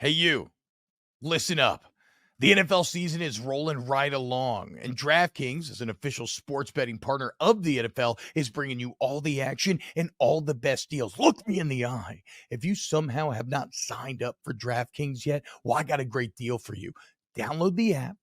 Hey, you, listen up. The NFL season is rolling right along, and DraftKings, as an official sports betting partner of the NFL, is bringing you all the action and all the best deals. Look me in the eye. If you somehow have not signed up for DraftKings yet, well, I got a great deal for you. Download the app.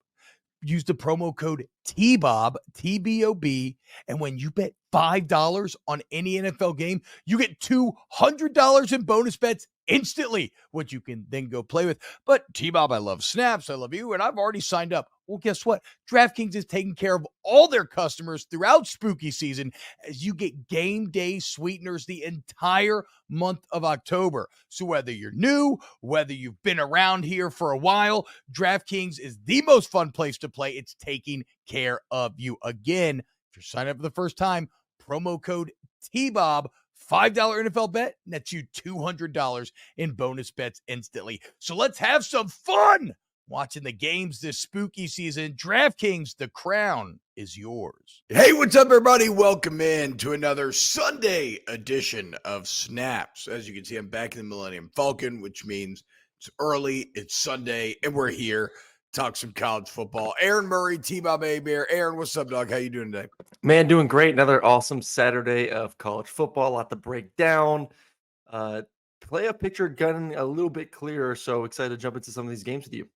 Use the promo code T-Bob, T-B-O-B, and when you bet $5 on any NFL game, you get $200 in bonus bets instantly, which you can then go play with. But T-Bob, I love snaps, I love you, and I've already signed up. Well, guess what? DraftKings is taking care of all their customers throughout spooky season as you get game day sweeteners the entire month of October. So whether you're new, whether you've been around here for a while, DraftKings is the most fun place to play. It's taking care of you. Again, if you're signing up for the first time, promo code T-Bob, $5 NFL bet, nets you $200 in bonus bets instantly. So let's have some fun watching the games this spooky season. DraftKings, the crown is yours. Hey, what's up, everybody? Welcome in to another Sunday edition of Snaps. As you can see, I'm back in the Millennium Falcon, which means it's early, it's Sunday, and we're here to talk some college football. Aaron Murray, T-Bob Hebert. Aaron, what's up, dog? How you doing today? Man, doing great. Another awesome Saturday of college football. A lot to break down. Playoff picture getting a little bit clearer, so excited to jump into some of these games with you.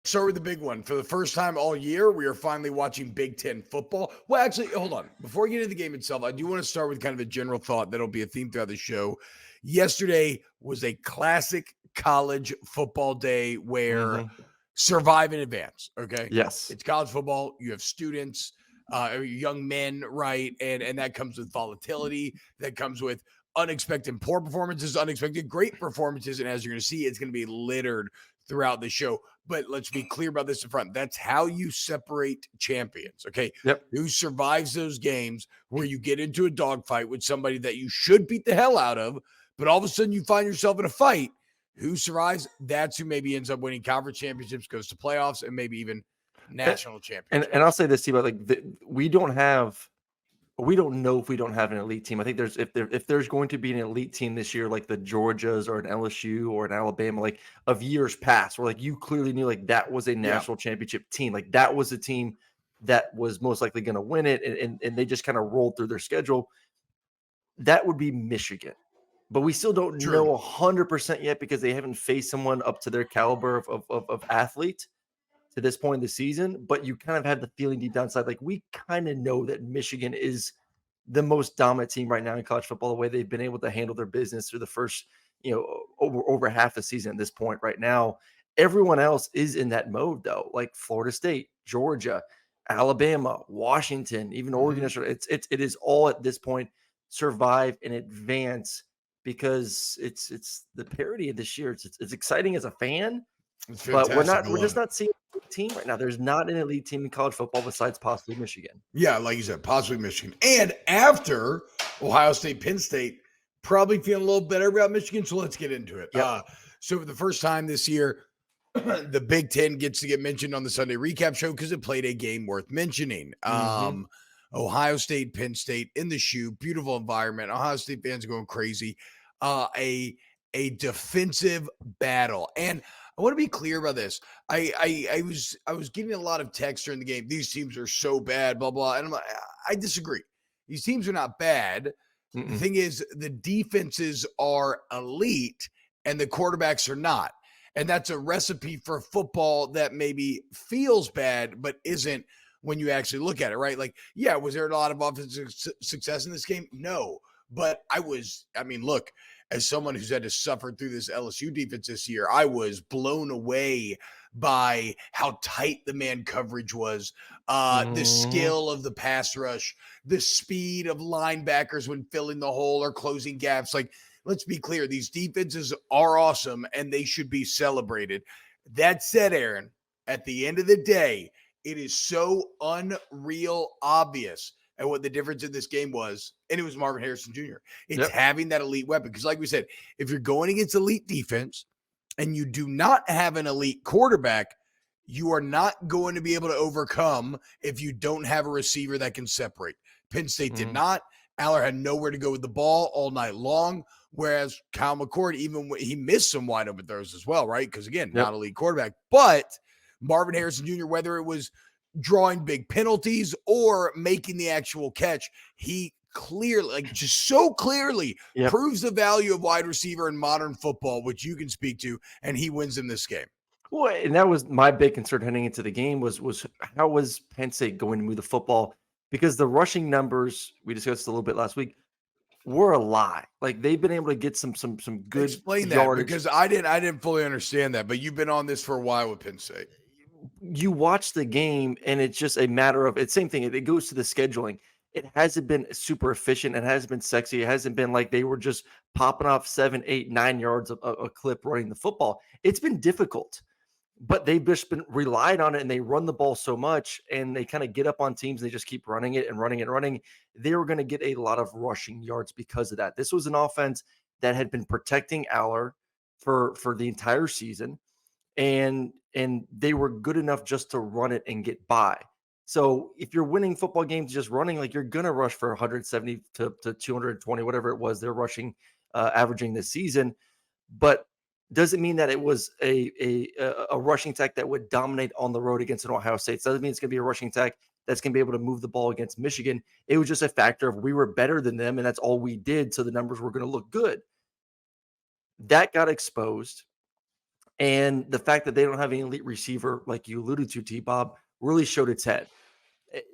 Start with the big one. For the first time all year, we are finally watching Big Ten football. Well, actually, hold on. Before we get into the game itself, I do want to start with kind of a general thought that'll be a theme throughout the show. Yesterday was a classic college football day where survive in advance, okay? Yes. It's college football. You have students, young men, right? And that comes with volatility. That comes with unexpected poor performances, unexpected great performances. And as you're going to see, it's going to be littered throughout the show. But let's be clear about this in front. That's how you separate champions, okay? Yep. Who survives those games where you get into a dogfight with somebody that you should beat the hell out of, but all of a sudden you find yourself in a fight. Who survives? That's who maybe ends up winning conference championships, goes to playoffs, and maybe even national championships. And I'll say this, Steve, we don't know if we don't have an elite team. I think if there's going to be an elite team this year, like the Georgias or an LSU or an Alabama, like of years past, where like you clearly knew like that was a national championship team, like that was a team that was most likely going to win it, and they just kind of rolled through their schedule. That would be Michigan. But we still don't know 100% yet because they haven't faced someone up to their caliber of athlete to this point in the season. But you kind of have the feeling deep down inside, like we kind of know that Michigan is the most dominant team right now in college football, the way they've been able to handle their business through the first, over half the season at this point right now. Everyone else is in that mode, though, like Florida State, Georgia, Alabama, Washington, even Oregon. It is all at this point survive and advance, because it's the parity of this year. It's exciting as a fan, but we're just not seeing a team right now. There's not an elite team in college football besides possibly Michigan. Yeah, like you said, possibly Michigan. And after Ohio State, Penn State, probably feeling a little better about Michigan. So let's get into it. Yep. So for the first time this year, the Big Ten gets to get mentioned on the Sunday recap show because it played a game worth mentioning. Ohio State, Penn State in the shoe, beautiful environment. Ohio State fans are going crazy. A defensive battle. And I want to be clear about this. I was getting a lot of text during the game. These teams are so bad, blah, blah. And I'm like, I disagree. These teams are not bad. The thing is, the defenses are elite and the quarterbacks are not. And that's a recipe for football that maybe feels bad, but isn't when you actually look at it, right? Like, yeah, was there a lot of offensive success in this game? No. But look, as someone who's had to suffer through this LSU defense this year, I was blown away by how tight the man coverage was, the skill of the pass rush, the speed of linebackers when filling the hole or closing gaps. Like, let's be clear, these defenses are awesome and they should be celebrated. That said, Aaron, at the end of the day, it is so unreal obvious and what the difference in this game was, and it was Marvin Harrison Jr. It's having that elite weapon. Because like we said, if you're going against elite defense and you do not have an elite quarterback, you are not going to be able to overcome if you don't have a receiver that can separate. Penn State did not. Aller had nowhere to go with the ball all night long. Whereas Kyle McCord, even when he missed some wide open throws as well, right? Because again, Yep. not a lead quarterback. But Marvin Harrison Jr., whether it was drawing big penalties or making the actual catch, he clearly, like just so clearly proves the value of wide receiver in modern football, which you can speak to, and he wins in this game. Well, and that was my big concern heading into the game was how was Penn State going to move the football? Because the rushing numbers, we discussed a little bit last week, were a lie. Like they've been able to get some good Explain that, yardage. because I didn't fully understand that, but you've been on this for a while with Penn State. You watch the game and it's just a matter of, it's same thing. It goes to the scheduling. It hasn't been super efficient. It hasn't been sexy. It hasn't been like they were just popping off 7, 8, 9 yards of a clip running the football. It's been difficult, but they've just been relied on it, and they run the ball so much, and they kind of get up on teams. And they just keep running it and running it and running. They were going to get a lot of rushing yards because of that. This was an offense that had been protecting Aller for the entire season. And they were good enough just to run it and get by. So if you're winning football games just running, like you're gonna rush for 170 to 220, whatever it was they're rushing, averaging this season. But doesn't mean that it was a rushing attack that would dominate on the road against an Ohio State. So doesn't mean it's gonna be a rushing attack that's gonna be able to move the ball against Michigan. It was just a factor of we were better than them, and that's all we did. So the numbers were gonna look good. That got exposed. And the fact that they don't have an elite receiver, like you alluded to, T-Bob, really showed its head.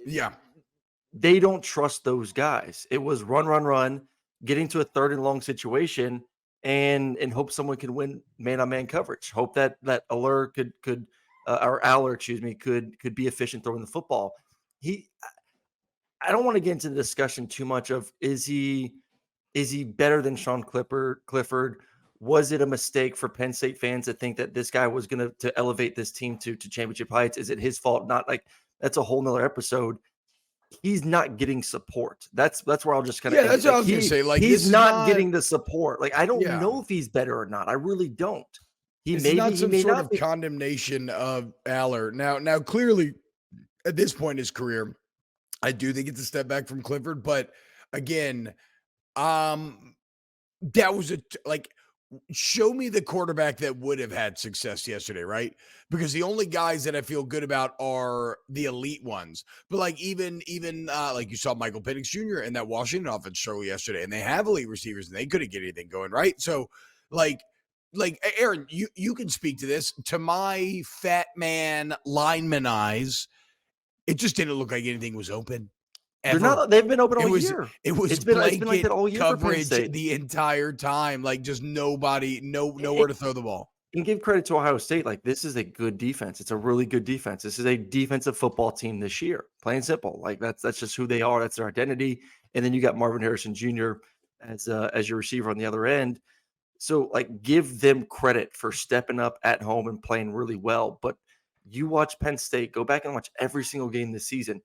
Yeah. They don't trust those guys. It was run, getting to a 3rd and long situation and hope someone can win man-on-man coverage. Hope that Aller could be efficient throwing the football. I don't want to get into the discussion too much of is he better than Sean Clifford? Was it a mistake for Penn State fans to think that this guy was going to elevate this team to championship heights? Is it his fault? Not like that's a whole nother episode. He's not getting support. That's where I'll just kind of that's what I was gonna say. Like he's not getting the support. Like I don't know if he's better or not. I really don't. It's not some sort of condemnation of Aller. Now clearly at this point in his career, I do think it's a step back from Clifford, but again, that was show me the quarterback that would have had success yesterday, right? Because the only guys that I feel good about are the elite ones. But like even like you saw Michael Penix Jr. and that Washington offense show yesterday, and they have elite receivers and they couldn't get anything going, right? So like Aaron, you can speak to this. To my fat man lineman eyes, it just didn't look like anything was open. They've been open all year. It's been like that all year coverage the entire time. Like just nowhere to throw the ball. And give credit to Ohio State. Like this is a good defense. It's a really good defense. This is a defensive football team this year. Plain and simple. Like that's just who they are. That's their identity. And then you got Marvin Harrison Jr. as your receiver on the other end. So like give them credit for stepping up at home and playing really well. But you watch Penn State, go back and watch every single game this season.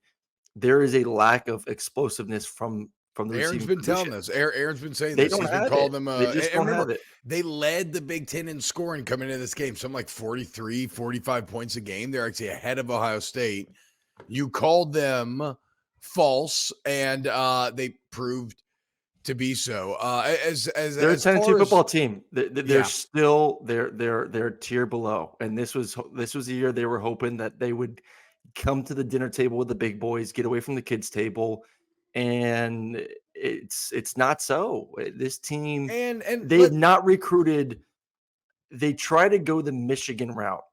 There is a lack of explosiveness from the Aaron's been telling us. Aaron's been saying this. He's been calling them. They just don't have it. They led the Big Ten in scoring coming into this game. Something like 43, 45 points a game. They're actually ahead of Ohio State. You called them false, and they proved to be so. They're a 10-2 football team. They're still they're a tier below, and this was the year they were hoping that they would come to the dinner table with the big boys, get away from the kids' table, and it's not so. This team and they've not recruited. They try to go the Michigan route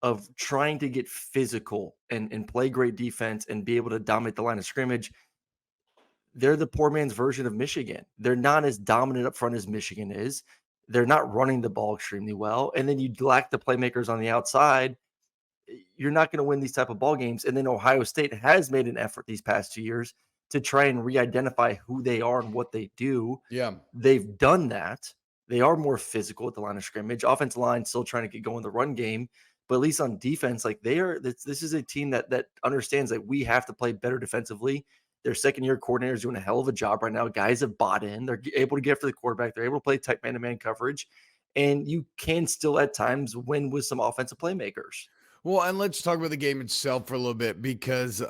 of trying to get physical and play great defense and be able to dominate the line of scrimmage. They're the poor man's version of Michigan. They're not as dominant up front as Michigan is. They're not running the ball extremely well, and then you lack the playmakers on the outside. You're not going to win these type of ball games. And then Ohio State has made an effort these past 2 years to try and re-identify who they are and what they do. Yeah. They've done that. They are more physical at the line of scrimmage. Offensive line still trying to get going the run game, but at least on defense, like this is a team that understands that we have to play better defensively. Their second-year coordinator is doing a hell of a job right now. Guys have bought in. They're able to get after the quarterback. They're able to play tight man-to-man coverage. And you can still at times win with some offensive playmakers. Well, and let's talk about the game itself for a little bit because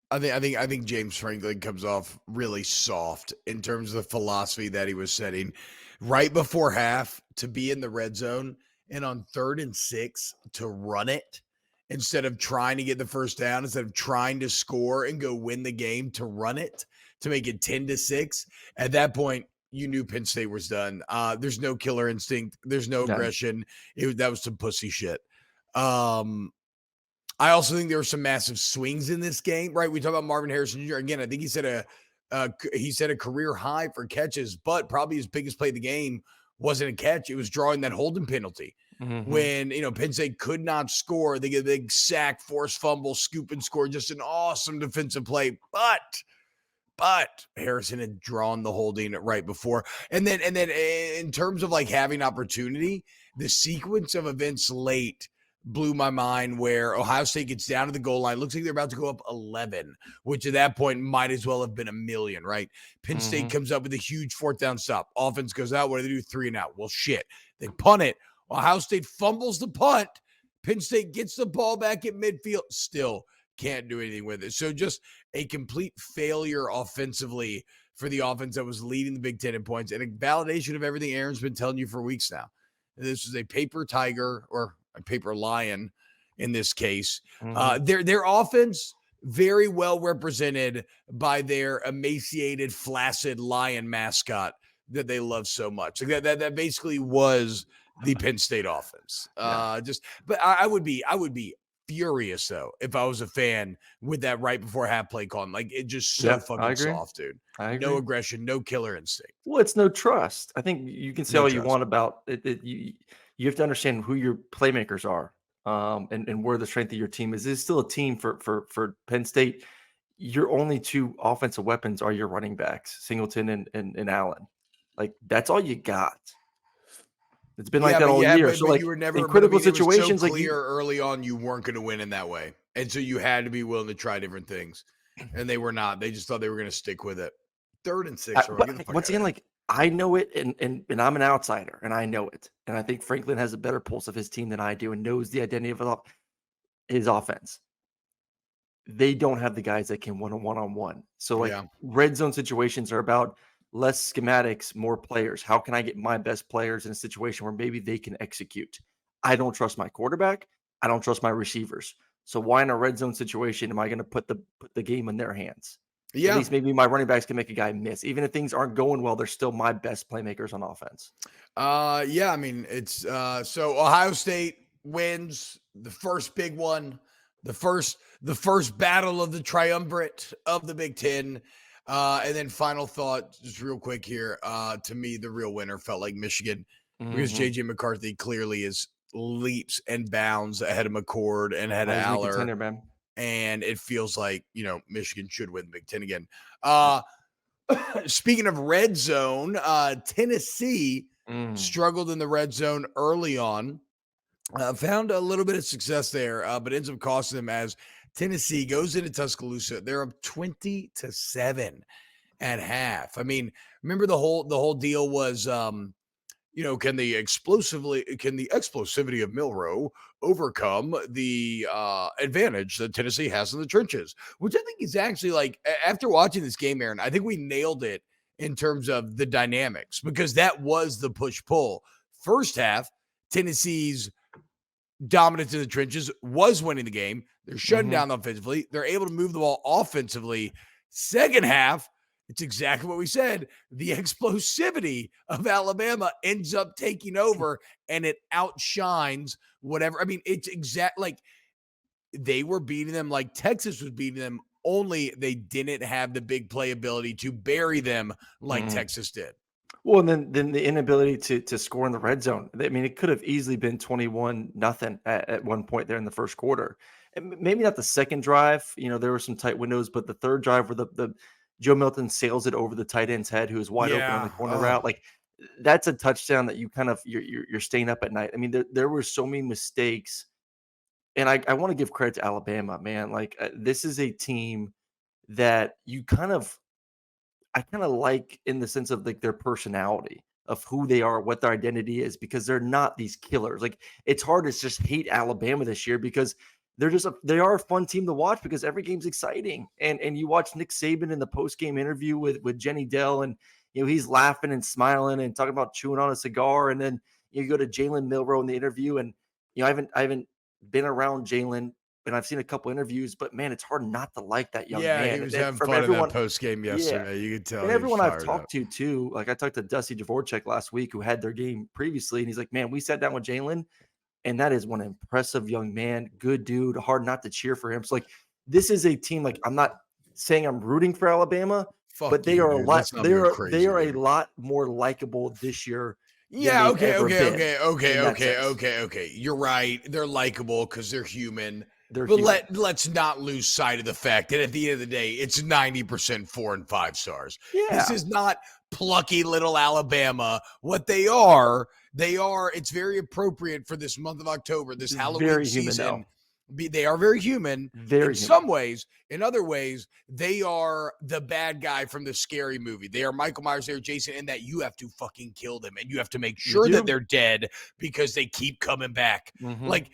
I think James Franklin comes off really soft in terms of the philosophy that he was setting right before half to be in the red zone and on 3rd and 6 to run it instead of trying to get the first down, instead of trying to score and go win the game, to run it to make it 10-6. At that point, you knew Penn State was done. There's no killer instinct. There's no aggression. That was some pussy shit. I also think there were some massive swings in this game, right? We talk about Marvin Harrison Jr. Again, I think he set a career high for catches, but probably his biggest play of the game wasn't a catch. It was drawing that holding penalty. When, Penn State could not score, they get a big sack, forced fumble, scoop and score, just an awesome defensive play. But Harrison had drawn the holding right before. And then in terms of like having opportunity, the sequence of events late blew my mind, where Ohio State gets down to the goal line. Looks like they're about to go up 11, which at that point might as well have been a million, right? Penn State comes up with a huge 4th down stop. Offense goes out. What do they do? 3 and out. Well, shit. They punt it. Ohio State fumbles the punt. Penn State gets the ball back at midfield. Still can't do anything with it. So just a complete failure offensively for the offense that was leading the Big Ten in points, and a validation of everything Aaron's been telling you for weeks now. This is a paper tiger, or a paper lion in this case. Their offense very well represented by their emaciated, flaccid lion mascot that they love so much. Like that basically was the Penn State offense. But I would be furious though if I was a fan with that right before half play call. Like, it just so fucking soft, dude. No aggression, no killer instinct. Well, it's no trust. I think you can say all you want about it. You have to understand who your playmakers are, and where the strength of your team is. It's still a team for Penn State. Your only 2 offensive weapons are your running backs, Singleton and Allen. Like, that's all you got. It's been like that all year. So, like, you were never in critical situations, so clear early on, you weren't going to win in that way, and so you had to be willing to try different things. And they were not. They just thought they were going to stick with it. 3rd and 6. But once again, like, I know it, and I'm an outsider, and I know it. And I think Franklin has a better pulse of his team than I do, and knows the identity of his offense. They don't have the guys that can one-on-one. So, like, red zone situations are about less schematics, more players. How can I get my best players in a situation where maybe they can execute? I don't trust my quarterback. I don't trust my receivers. So why in a red zone situation am I going to put the game in their hands? Yeah. At least maybe my running backs can make a guy miss. Even if things aren't going well, they're still my best playmakers on offense. I mean, it's so Ohio State wins the first big one, the first battle of the triumvirate of the Big Ten. And then final thought, just real quick here. To me, the real winner felt like Michigan, because JJ McCarthy clearly is leaps and bounds ahead of McCord and ahead of Aller. And it feels like, Michigan should win the Big Ten again. Speaking of red zone, Tennessee struggled in the red zone early on. Found a little bit of success there, but ends up costing them, as Tennessee goes into Tuscaloosa. They're up 20-7 at half. I mean, remember the whole deal was, can the explosivity of Milroe overcome the advantage that Tennessee has in the trenches? Which I think is actually, like, after watching this game, Aaron, I think we nailed it in terms of the dynamics, because that was the push-pull. First half, Tennessee's dominance in the trenches was winning the game. They're shutting down offensively. They're able to move the ball offensively. Second half, it's exactly what we said. The explosivity of Alabama ends up taking over, and it outshines whatever. I mean, it's like they were beating them like Texas was beating them, only they didn't have the big play ability to bury them like Texas did. Well, and then the inability to score in the red zone. I mean, it could have easily been 21-0 at one point there in the first quarter. And maybe not the second drive. There were some tight windows, but the third drive where the Joe Milton sails it over the tight end's head, who is wide open on the corner route. Like, that's a touchdown that you kind of you're staying up at night. I mean, there were so many mistakes, and I want to give credit to Alabama, man. Like, this is a team that I kind of like, in the sense of, like, their personality, of who they are, what their identity is, because they're not these killers. Like, it's hard to just hate Alabama this year, because they are a fun team to watch because every game's exciting. And you watch Nick Saban in the post-game interview with Jenny Dell, and he's laughing and smiling and talking about chewing on a cigar. And then you go to Jalen Milroe in the interview, and I haven't been around Jalen, and I've seen a couple interviews, but man, it's hard not to like that young man. He was and having from fun in everyone, that post game yesterday. You could tell. and he was everyone I've fired talked up. to, like I talked to Dusty Dvorak last week, who had their game previously, and he's like, man, we sat down with Jalen, and that is one impressive young man, good dude, hard not to cheer for him. So like, this is a team, like, I'm not saying I'm rooting for Alabama, but they are a lot. They are a lot more likable this year. Yeah. Okay. You're right. They're likable because they're human. Let's not lose sight of the fact that at the end of the day, it's 90% 4 and 5 stars. Yeah. This is not plucky little Alabama. What they are, it's very appropriate for this month of October, this Halloween season. They are very human some ways. In other ways, they are the bad guy from the Scary Movie. They are Michael Myers, they're Jason, and that you have to fucking kill them, and you have to make sure that they're dead because they keep coming back. Mm-hmm. Like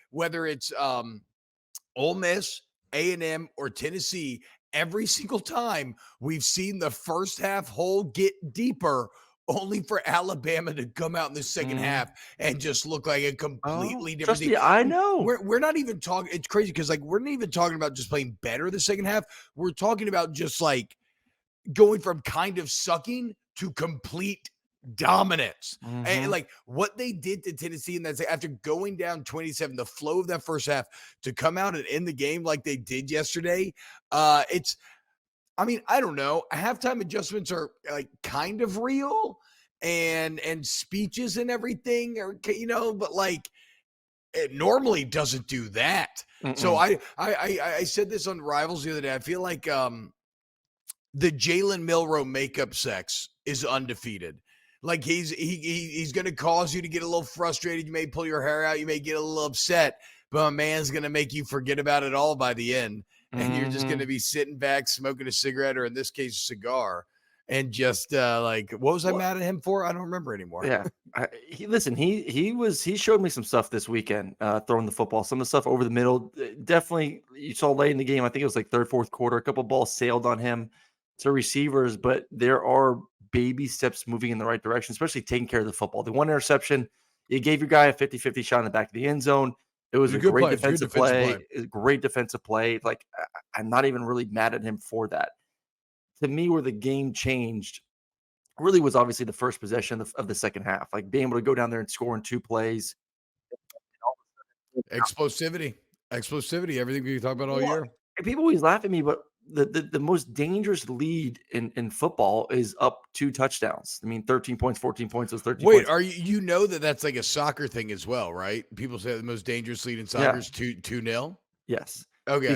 whether it's Ole Miss, A&M, or Tennessee, every single time we've seen the first half hole get deeper, only for Alabama to come out in the second half and just look like a completely different team. I know. We're not even talking. It's crazy because like we're not even talking about just playing better the second half. We're talking about just like going from kind of sucking to complete dominance. And like what they did to Tennessee, and that's after going down 27, the flow of that first half to come out and end the game like they did yesterday. I mean, I don't know. Halftime adjustments are like kind of real and speeches and everything are, but like it normally doesn't do that. So I said this on Rivals the other day. I feel like the Jalen Milroe makeup sex is undefeated. Like he's going to cause you to get a little frustrated. You may pull your hair out. You may get a little upset, but a man's going to make you forget about it all by the end. And you're just going to be sitting back, smoking a cigarette, or in this case, a cigar, and just what was I mad at him for? I don't remember anymore. Yeah, he showed me some stuff this weekend, throwing the football, some of the stuff over the middle. Definitely, you saw late in the game. I think it was like third, fourth quarter. A couple balls sailed on him to receivers, but there are baby steps moving in the right direction, especially taking care of the football. The one interception, you gave your guy a 50-50 shot in the back of the end zone. It was a great defensive play. Great defensive play. Like, I'm not even really mad at him for that. To me, where the game changed really was obviously the first possession of the second half. Like being able to go down there and score in 2 plays. Explosivity. Everything we talk about all year. People always laugh at me, but the most dangerous lead in football is up 2 touchdowns. I mean, 13 points, 14 points was 13 Wait, points. are you know that's like a soccer thing as well, right? People say the most dangerous lead in soccer is 2-0. Yes. Okay.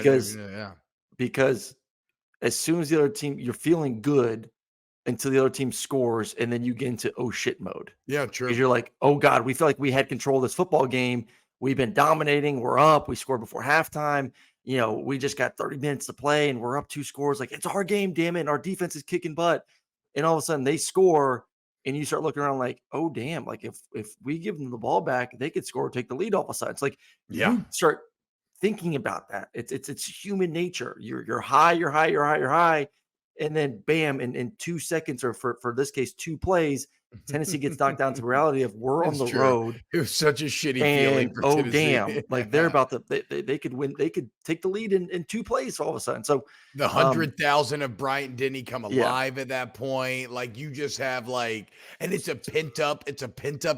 Because as soon as the other team, you're feeling good until the other team scores, and then you get into oh shit mode. Yeah, true. Because you're like, oh God, we feel like we had control of this football game. We've been dominating. We're up. We scored before halftime. We just got 30 minutes to play and we're up 2 scores. Like, it's our game, damn it. And our defense is kicking butt. And all of a sudden they score and you start looking around like, oh, damn. Like if we give them the ball back, they could score, take the lead off a side. It's like, you start thinking about that. It's human nature. You're high. And then bam, in 2 seconds, or for this case, 2 plays, Tennessee gets knocked down to reality of we're on the road. It was such a shitty feeling for Tennessee. Damn, like they're about to they could win. They could take the lead in 2 plays all of a sudden. So the 100,000 of Bryant Denny come alive at that point. Like you just have and it's a pent up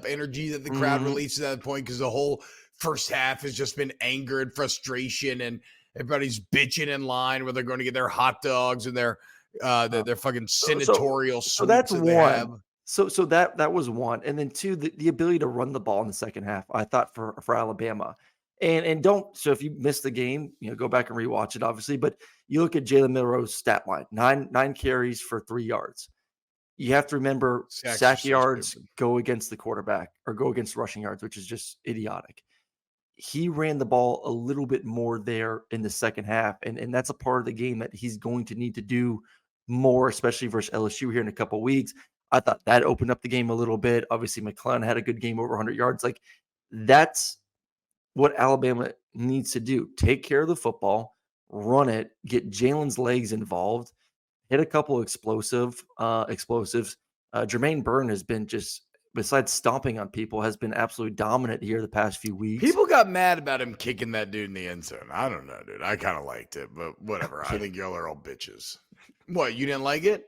energy that the crowd releases at that point because the whole first half has just been anger and frustration, and everybody's bitching in line where they're going to get their hot dogs and their fucking senatorial. So that's one. So that was one. And then 2, the ability to run the ball in the second half, I thought for Alabama. And so if you missed the game, go back and rewatch it, obviously. But you look at Jalen Milroe's stat line, 9 carries for 3 yards. You have to remember sack yards go against the quarterback or go against rushing yards, which is just idiotic. He ran the ball a little bit more there in the second half. And that's a part of the game that he's going to need to do more, especially versus LSU here in a couple of weeks. I thought that opened up the game a little bit. Obviously, McClellan had a good game over 100 yards. Like, that's what Alabama needs to do. Take care of the football, run it, get Jalen's legs involved, hit a couple explosives. Jermaine Byrne has been just, besides stomping on people, has been absolutely dominant here the past few weeks. People got mad about him kicking that dude in the end zone. I don't know, dude. I kind of liked it, but whatever. I think y'all are all bitches. What, you didn't like it?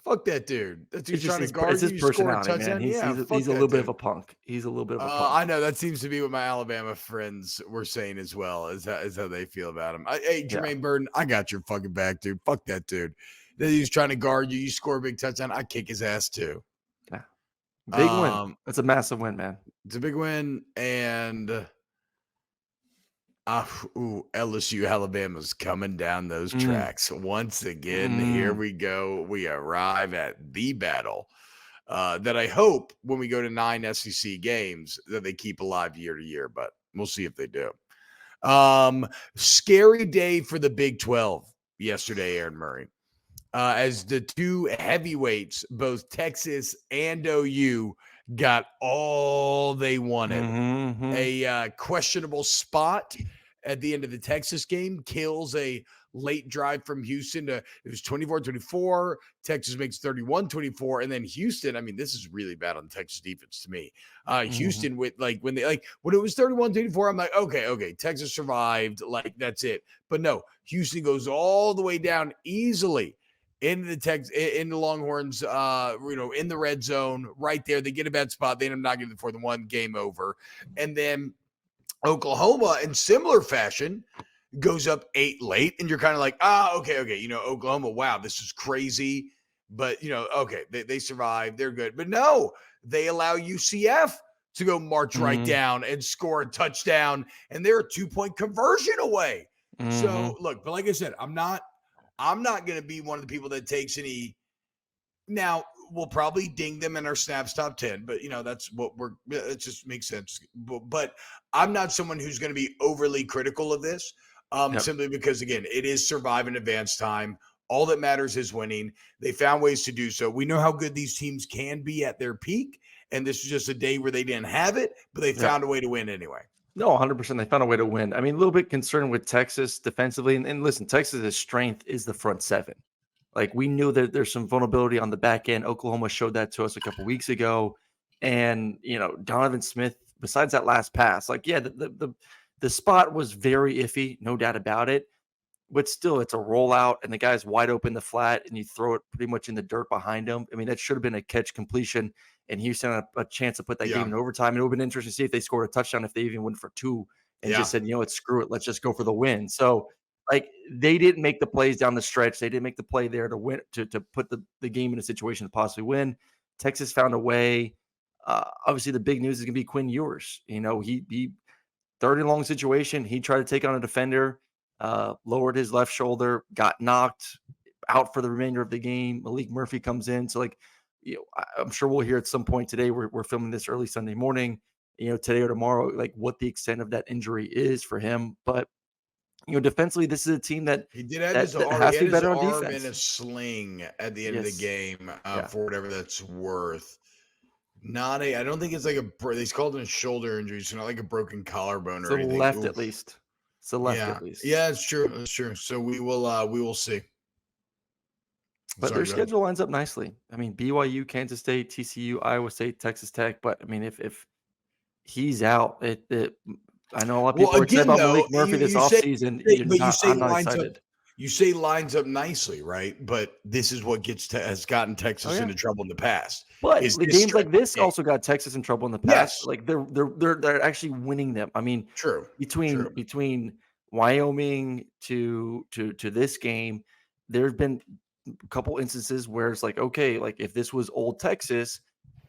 Fuck that dude. That dude's trying to guard it's his you, score a personality, touchdown. man. He's a little bit of a punk. He's a little bit of a punk. I know that seems to be what my Alabama friends were saying as well. Is how they feel about him. Hey, Jermaine Burton, I got your fucking back, dude. Fuck that dude. That he's trying to guard you. You score a big touchdown. I kick his ass too. Yeah. Big win. That's a massive win, man. It's a big win, and LSU Alabama's coming down those tracks once again. Here we go. We arrive at the battle that I hope when we go to 9 SEC games that they keep alive year to year, but we'll see if they do. Scary day for the Big 12 yesterday, Aaron Murray. As the two heavyweights, both Texas and OU, got all they wanted. A questionable spot at the end of the Texas game kills a late drive from Houston. It was 24-24. Texas makes 31-24. And then Houston, I mean, this is really bad on Texas defense to me. Houston with when it was 31-24, I'm like, okay, Texas survived. Like, that's it. But no, Houston goes all the way down easily into the Longhorns, in the red zone right there. They get a bad spot. They end up knocking it for the one, game over. And then Oklahoma, in similar fashion, goes up 8 late, and you're kind of like, okay. Oklahoma, wow, this is crazy. But, okay, they survive. They're good. But no, they allow UCF to go march right down and score a touchdown, and they're a 2-point conversion away. So, look, but like I said, I'm not going to be one of the people that takes any. Now, we'll probably ding them in our snaps top 10, but that's what it just makes sense. But I'm not someone who's going to be overly critical of this, simply because, again, it is survive in advance time. All that matters is winning. They found ways to do so. We know how good these teams can be at their peak, and this is just a day where they didn't have it, but they found a way to win anyway. No, 100%. They found a way to win. I mean, a little bit concerned with Texas defensively. And listen, Texas's strength is the front seven. Like, we knew that there's some vulnerability on the back end. Oklahoma showed that to us a couple weeks ago. And, Donovan Smith, besides that last pass, the spot was very iffy, no doubt about it. But still, it's a rollout, and the guy's wide open the flat, and you throw it pretty much in the dirt behind him. I mean, that should have been a catch completion, and Houston had a chance to put that game in overtime. It would have been interesting to see if they scored a touchdown, if they even went for 2 and just said, screw it, let's just go for the win. So, they didn't make the plays down the stretch. They didn't make the play there to win, to put the game in a situation to possibly win. Texas found a way. Obviously, the big news is going to be Quinn Ewers. He third and long situation. He tried to take on a defender. Lowered his left shoulder, got knocked out for the remainder of the game. Malik Murphy comes in. So, I'm sure we'll hear at some point today. We're filming this early Sunday morning, today or tomorrow, what the extent of that injury is for him. But, defensively, this is a team that he did have that, his that arm, has he to be had his better on arm defense. in a sling at the end of the game for whatever that's worth. I don't think it's like they called it a shoulder injury, so not like a broken collarbone or anything. Left at least. So left at least. Yeah, it's true. It's true. So we will see. But their schedule lines up nicely. I mean, BYU, Kansas State, TCU, Iowa State, Texas Tech. But I mean, if he's out, I know a lot of people are excited about Malik Murphy this offseason. I'm not excited. You say lines up nicely, right? But this is what has gotten Texas into trouble in the past. But the games like this also got Texas in trouble in the past. Yes. They're actually winning them. I mean, between Wyoming to this game, there's been a couple instances where it's if this was old Texas,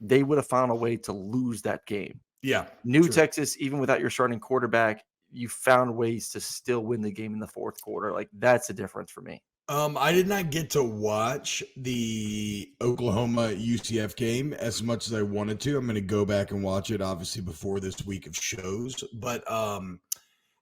they would have found a way to lose that game. Yeah. Texas, even without your starting quarterback, you found ways to still win the game in the fourth quarter. That's the difference for me. I did not get to watch the Oklahoma UCF game as much as I wanted to. I'm going to go back and watch it, obviously, before this week of shows. But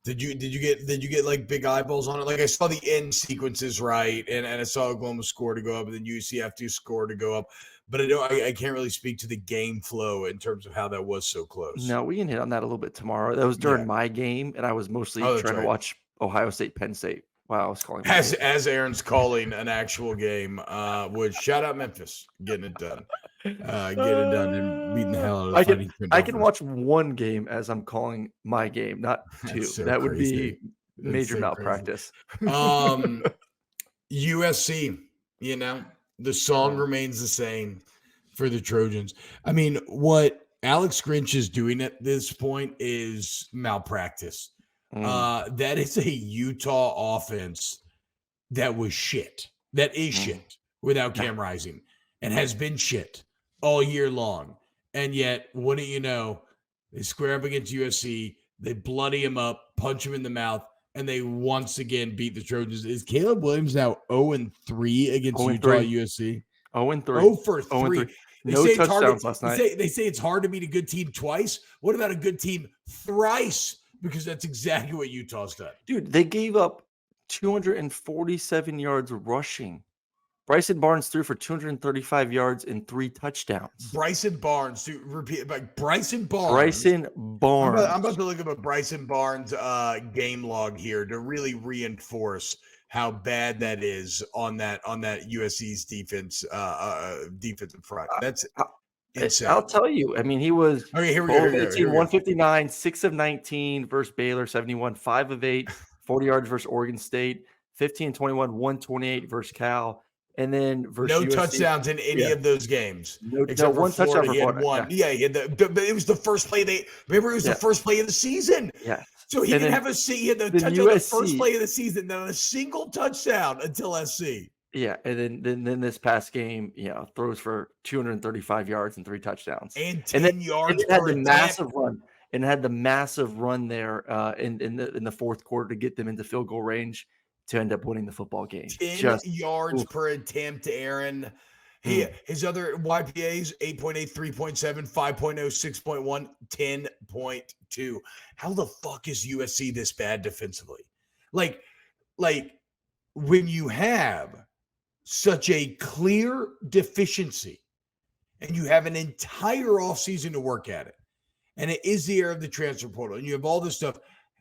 did you get big eyeballs on it? I saw the end sequences, right, and I saw Oklahoma score to go up, and then UCF to score to go up. but I can't really speak to the game flow in terms of how that was so close. No, we can hit on that a little bit tomorrow. That was during my game, and I was mostly trying to watch Ohio State, Penn State while I was calling. As Aaron's calling an actual game, would shout out Memphis getting it done. Getting it done and beating the hell out of I can watch one game as I'm calling my game, not two. So that would crazy. be major malpractice. USC, the song remains the same for the Trojans. I mean, what Alex Grinch is doing at this point is malpractice. That is a Utah offense that was shit. That is shit without Cam Rising, and has been shit all year long. And yet, wouldn't you know, they square up against USC, they bloody him up, punch him in the mouth, and they once again beat the Trojans. Is Caleb Williams now 0-3 against Utah USC? 0-3. 0-3. No touchdowns last night. They say it's hard to beat a good team twice. What about a good team thrice? Because that's exactly what Utah's done. Dude, they gave up 247 yards rushing. Bryson Barnes threw for 235 yards and 3 touchdowns. Bryson Barnes. Bryson Barnes. Bryson Barnes. I'm about to look up a Bryson Barnes game log here to really reinforce how bad that is on that USC's defensive front. That's insane. I'll tell you. I mean, he was 159, 6 of 19 versus Baylor, 71, 5 of 8, 40 yards versus Oregon State, 15-21, 128 versus Cal. And then versus USC, touchdowns in any of those games. Except one touchdown for he had one. Yeah, he had but it was the first play. Remember, it was the first play of the season. Yeah. So he didn't have he had the touchdown the first play of the season, not a single touchdown until SC. Yeah, and then this past game, throws for 235 yards and 3 touchdowns. And 10 yards it had the massive run. And had the massive run there in the fourth quarter to get them into field goal range to end up winning the football game. 10 yards per attempt, Aaron. His other YPAs, 8.8, 3.7, 5.0, 6.1, 10.2. How the fuck is USC this bad defensively? Like when you have such a clear deficiency and you have an entire offseason to work at it, and it is the era of the transfer portal, and you have all this stuff,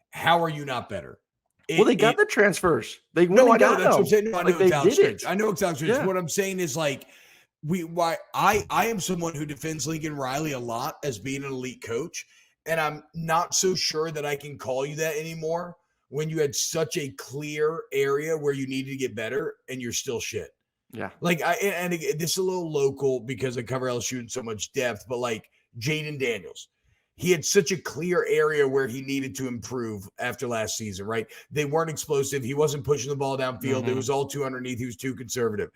how are you not better? They got the transfers. They that's what I'm saying. No, I know it's Alex Grinch. I know it's Alex Grinch. Yeah. What I'm saying is I am someone who defends Lincoln Riley a lot as being an elite coach, and I'm not so sure that I can call you that anymore when you had such a clear area where you needed to get better and you're still shit. Yeah. And this is a little local because I cover LSU in so much depth, but Jaden Daniels. He had such a clear area where he needed to improve after last season, right? They weren't explosive. He wasn't pushing the ball downfield. It was all too underneath. He was too conservative.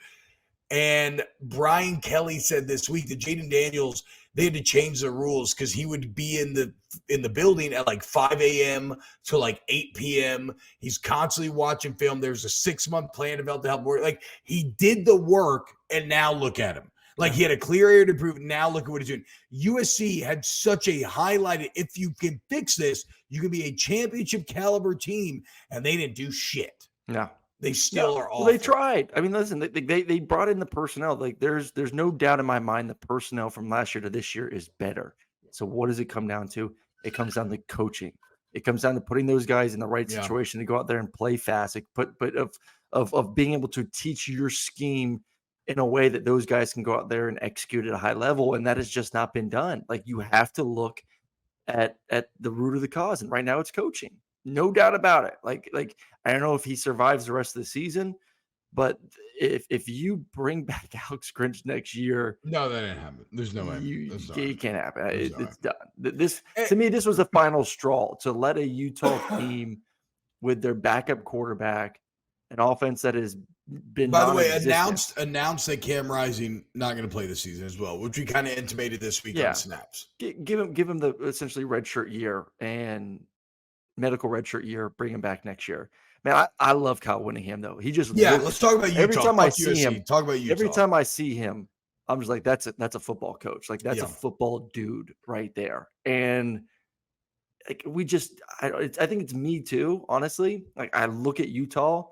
And Brian Kelly said this week that Jaden Daniels, they had to change the rules because he would be in the building at 5 a.m. to 8 p.m. He's constantly watching film. There's a 6-month plan developed to help work. He did the work, and now look at him. He had a clear area to improve. Now look at what he's doing. USC had such a highlighted, if you can fix this, you can be a championship caliber team, and they didn't do shit. No. They still are awful. Well, they tried. I mean, listen, they brought in the personnel. There's no doubt in my mind the personnel from last year to this year is better. So what does it come down to? It comes down to coaching. It comes down to putting those guys in the right situation to go out there and play fast. But of being able to teach your scheme in a way that those guys can go out there and execute at a high level. And that has just not been done. You have to look at the root of the cause. And right now it's coaching. No doubt about it. I don't know if he survives the rest of the season, but if you bring back Alex Grinch next year, no, that ain't happen. There's no way. It can't happen. It's done. To me, this was the final straw to let a Utah team with their backup quarterback, an offense that has been. By the way, announced that Cam Rising not going to play this season as well, which we kind of intimated this week on Snaps. Give him the essentially redshirt year and medical redshirt year. Bring him back next year. Man, I love Kyle Whittingham though. He just let's talk about Utah. Every time I see him, talk about Utah. Every time I see him, I'm just like, that's a football coach. That's a football dude right there. And I think it's me too. Honestly, I look at Utah.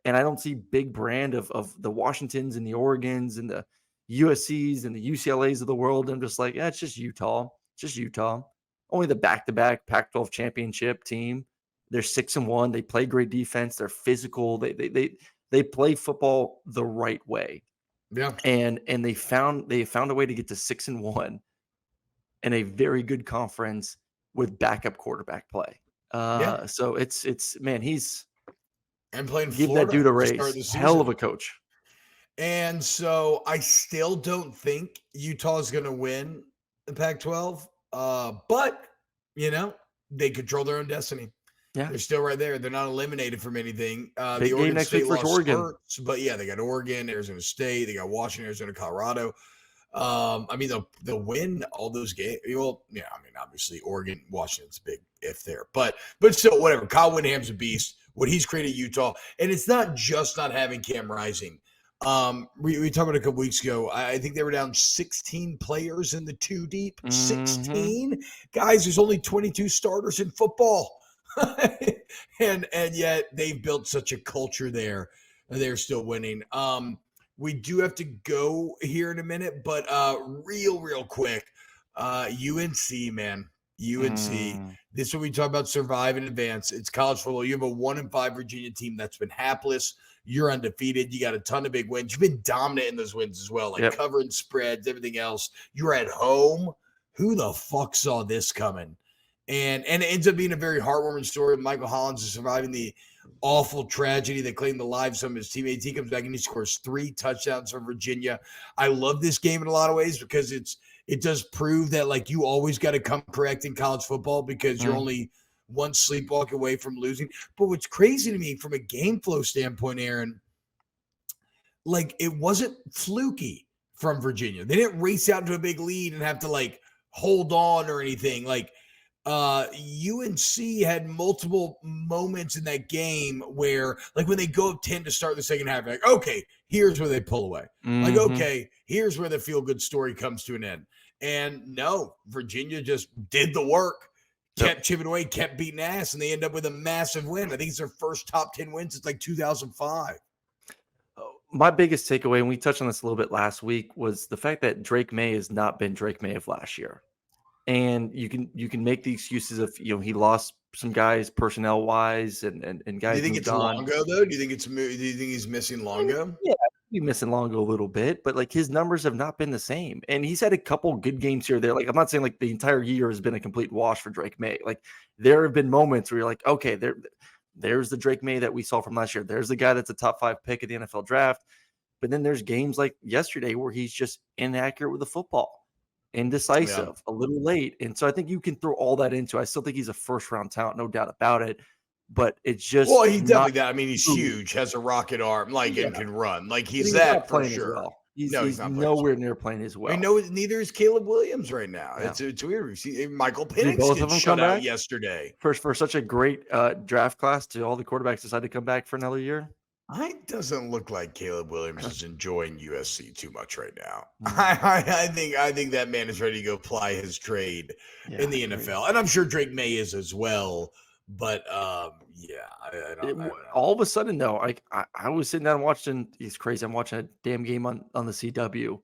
And I don't see big brand of the Washingtons and the Oregons and USC's and the UCLA's of the world. I'm just like, yeah, it's just Utah. It's just Utah. Only the back-to-back Pac-12 championship team. They're 6-1. They play great defense. They're physical. They play football the right way. Yeah. And they found a way to get to 6-1 in a very good conference with backup quarterback play. So it's man, he's and playing give Florida that dude a to start the raise. season. Hell of a coach. And so I still don't think Utah is going to win the Pac-12, but they control their own destiny. Yeah, they're still right there. They're not eliminated from anything. Big The game Oregon next State week for loss Oregon. hurts, but yeah, they got Oregon, Arizona State, they got Washington, Arizona, Colorado. I mean, they'll win all those games. Well, yeah, I mean, obviously Oregon, Washington's a big if there, but still, whatever. Kyle Whittingham's a beast. What he's created at Utah, and it's not just not having Cam Rising. We talked about a couple weeks ago. I think they were down 16 players in the 2 deep. 16 guys. There's only 22 starters in football, and yet they've built such a culture there. They're still winning. We do have to go here in a minute, but real quick, UNC, man. UNC. This is what we talk about survive and advance. It's college football. You have a 1-5 Virginia team that's been hapless. You're undefeated. You got a ton of big wins. You've been dominant in those wins as well, like covering spreads, everything else. You're at home. Who the fuck saw this coming? And it ends up being a very heartwarming story. Michael Hollins is surviving the awful tragedy that claimed the lives of some of his teammates. He comes back and he scores 3 touchdowns for Virginia. I love this game in a lot of ways because it does prove that, like, you always got to come correct in college football because you're only one sleepwalk away from losing. But what's crazy to me from a game flow standpoint, Aaron, like, it wasn't fluky from Virginia. They didn't race out to a big lead and have to, like, hold on or anything. Like, UNC had multiple moments in that game where, like, when they go up 10 to start the second half, like, okay, here's where they pull away. Like, okay, here's where the feel-good story comes to an end. And no, Virginia just did the work, kept chipping away, kept beating ass, and they end up with a massive win. I think it's their first top 10 win since like 2005. My biggest takeaway, and we touched on this a little bit last week, was the fact that Drake May has not been Drake May of last year. And you can make the excuses of, he lost some guys personnel wise and guys. Do you think it's Longo though? Do you think he's missing Longo? Yeah, he's missing Longo a little bit, but like his numbers have not been the same. And he's had a couple good games here or there. Like, I'm not saying like the entire year has been a complete wash for Drake May. Like, there have been moments where you're like, okay, there's the Drake May that we saw from last year. There's the guy that's a top 5 pick at the NFL draft. But then there's games like yesterday where he's just inaccurate with the football. Indecisive, a little late. And so I think you can throw all that into. I still think he's a first-round talent, no doubt about it. But it's just he's definitely that. I mean, he's huge, has a rocket arm, like, and can run. Like, he's that for sure. Well. He's nowhere near playing as well. I know neither is Caleb Williams right now. Yeah. It's weird. We see Michael Penix get shut out yesterday. For such a great draft class, to all the quarterbacks decide to come back for another year. It doesn't look like Caleb Williams is enjoying USC too much right now. I think that man is ready to go ply his trade in the NFL, and I'm sure Drake May is as well. But I don't. All of a sudden, though, I was sitting down watching. It's crazy. I'm watching a damn game on the CW,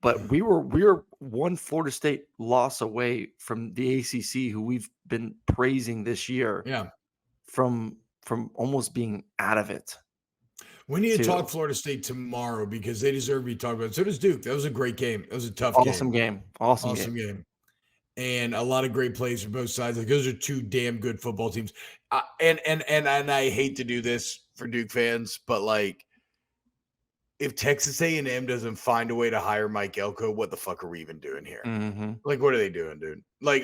but we were one Florida State loss away from the ACC, who we've been praising this year. Yeah, from almost being out of it. We need to talk Florida State tomorrow because they deserve to be talked about. So does Duke. That was a great game. It was a tough game. Awesome game. And a lot of great plays from both sides. Like, those are 2 damn good football teams. And I hate to do this for Duke fans, but like, if Texas A&M doesn't find a way to hire Mike Elko, what the fuck are we even doing here? Like, what are they doing, dude? Like,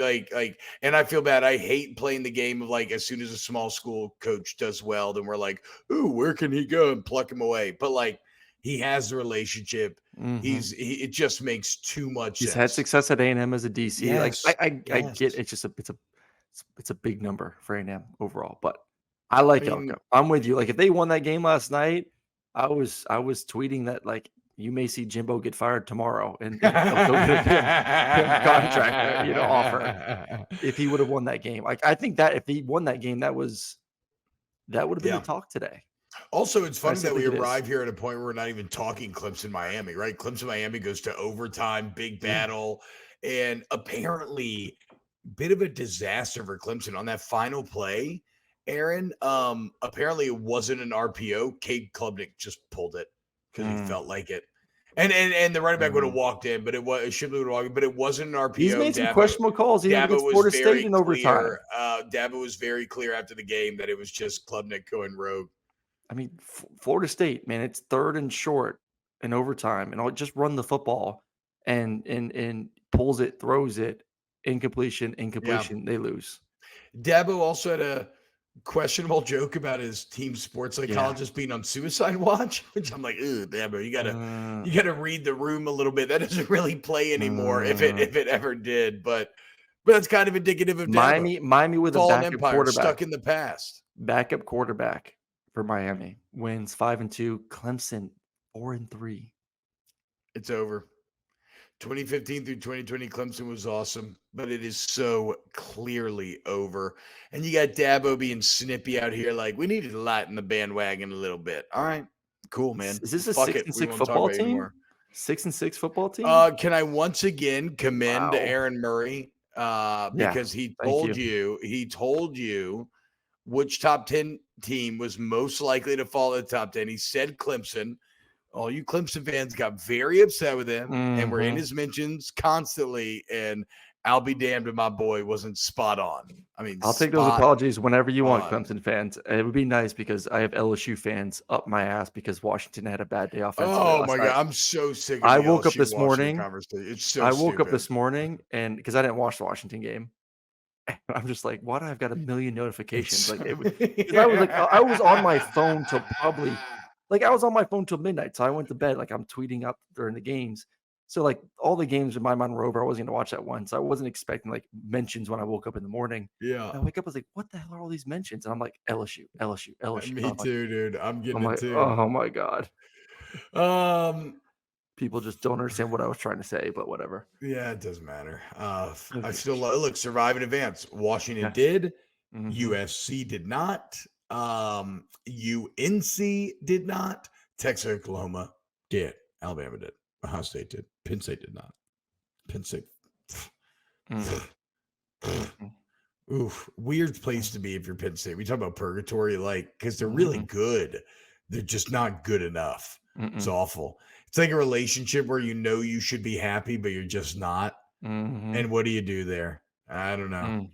and I feel bad. I hate playing the game of, like, as soon as a small school coach does well, then we're like, ooh, where can he go and pluck him away? But like, he has the relationship. It just makes too much sense. He's had success at A&M as a DC. Yes. Like, I get it's just it's a big number for A&M overall, but I like Elko. I'm with you. Like, if they won that game last night, I was tweeting that, like, you may see Jimbo get fired tomorrow and Elko get a contract, offer if he would have won that game. Like, I think that if he won that game, that would have been the talk today. Also, it's funny that we think it is. arrive here at a point where we're not even talking Clemson-Miami, right? Clemson-Miami goes to overtime, big battle, and apparently bit of a disaster for Clemson on that final play. Aaron, apparently it wasn't an RPO. Cade Klubnik just pulled it because he felt like it. And the running back would have walked in, but it Shipley would have walked in, but it wasn't an RPO. He's made some questionable calls even against Florida State in overtime. Dabo was very clear after the game that it was just Klubnik going rogue. I mean, Florida State, man, it's 3rd and short in overtime, and I'll just run the football and pulls it, throws it, incompletion, they lose. Dabo also had a questionable joke about his team sports psychologist being on suicide watch, which I'm like, "Ew, Dabo, you gotta read the room a little bit. That doesn't really play anymore if it ever did." But that's kind of indicative of Dabo. Miami with a backup quarterback stuck in the past. Backup quarterback for Miami wins 5-2. Clemson 4-3. It's over. 2015 through 2020, Clemson was awesome, but it is so clearly over. And you got Dabo being snippy out here, like, we needed to lighten the bandwagon a little bit. All right, cool, man. Is this a 6-6 football team? 6-6 football team? Can I once again commend Aaron Murray because he told you which top 10 team was most likely to fall in the top 10. He said Clemson. All you Clemson fans got very upset with him and were in his mentions constantly. And I'll be damned if my boy wasn't spot on. I mean, I'll take those apologies whenever you want, Clemson fans. It would be nice because I have LSU fans up my ass because Washington had a bad day offensively. Oh my God, I'm so sick of the I woke up LSU this morning. It's so I woke up this morning and because I didn't watch the Washington game. I'm just like, why do I've got a million notifications? I was on my phone till probably. I was on my phone till midnight, so I went to bed. I'm tweeting up during the games. So, all the games in my mind were over. I wasn't going to watch that one. So, I wasn't expecting, mentions when I woke up in the morning. Yeah. I wake up, I was like, what the hell are all these mentions? And I'm like, LSU. Me too, dude. I'm getting it too. Oh, my God. People just don't understand what I was trying to say, but whatever. Yeah, it doesn't matter. I still look, survive in advance. Washington did. USC did not. UNC did not. Texas, Oklahoma did. Alabama did. Ohio State did. Penn State did not. Penn State. Oof. Weird place to be if you're Penn State. We talk about purgatory, because they're really good. They're just not good enough. It's awful. It's like a relationship where you should be happy, but you're just not. And what do you do there? I don't know.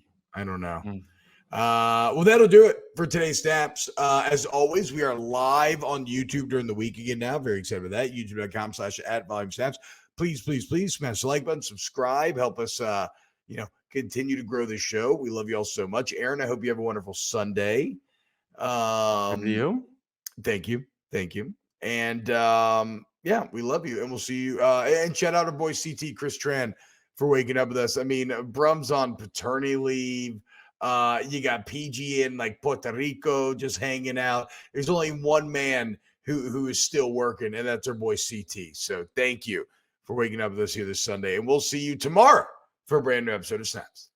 Well, that'll do it for today's Snaps. As always, we are live on YouTube during the week again now. Very excited about that. YouTube.com/@VolumeSnaps. Please smash the like button, subscribe, help us, continue to grow this show. We love you all so much. Aaron, I hope you have a wonderful Sunday. You? Thank you. And we love you, and we'll see you. And shout out our boy CT Chris Tran for waking up with us. I mean, Brum's on paternity leave. You got PG in Puerto Rico just hanging out. There's only one man who is still working, and that's our boy CT. So thank you for waking up with us here this Sunday, and we'll see you tomorrow for a brand new episode of Snaps.